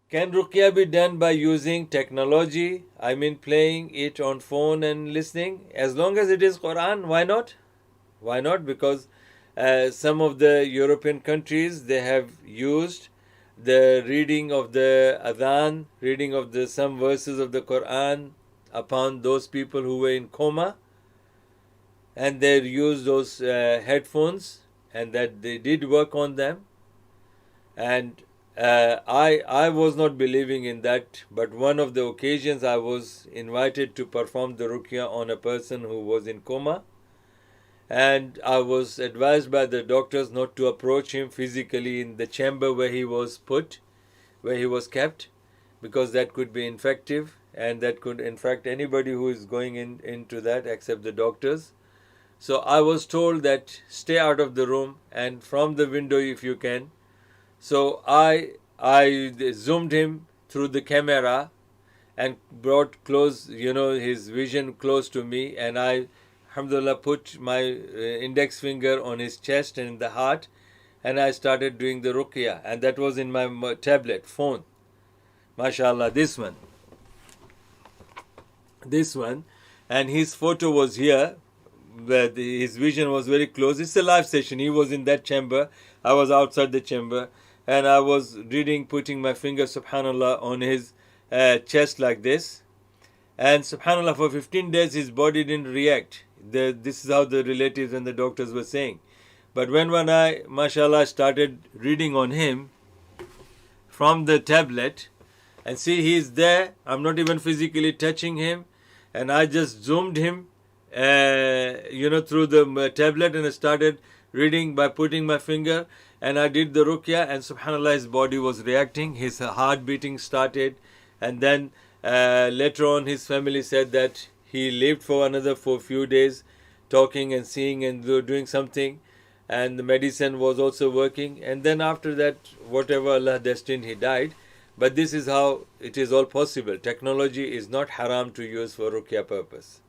Can Ruqyah be done by using technology? I mean, playing it on phone and listening? As long as it is Quran, why not? Why not? Because some of the European countries, they have used the reading of the adhan, reading of the some verses of the Quran upon those people who were in coma, and they used those headphones, and that they did work on them. And I was not believing in that, but one of the occasions I was invited to perform the ruqyah on a person who was in coma, and I was advised by the doctors not to approach him physically in the chamber where he was put, where he was kept, because that could be infective and that could infect anybody who is going into that except the doctors. So I was told that stay out of the room and from the window if you can. So I zoomed him through the camera and brought close, his vision close to me, and I, alhamdulillah, put my index finger on his chest and the heart, and I started doing the ruqyah, and that was in my tablet phone. MashaAllah, this one, and his photo was here, where his vision was very close. It's a live session. He was in that chamber, I was outside the chamber, and I was reading, putting my finger, subhanallah, on his chest like this. And subhanallah, for 15 days his body didn't react. This is how the relatives and the doctors were saying. But when I, mashallah, started reading on him from the tablet, and see he's there, I'm not even physically touching him, and I just zoomed him, through the tablet, and I started reading by putting my finger, and I did the ruqyah, and subhanallah, his body was reacting, his heart beating started, and then later on his family said that he lived for a few days, talking and seeing and doing something, and the medicine was also working, and then after that, whatever Allah destined, he died. But this is how it is all possible. Technology is not haram to use for ruqyah purpose.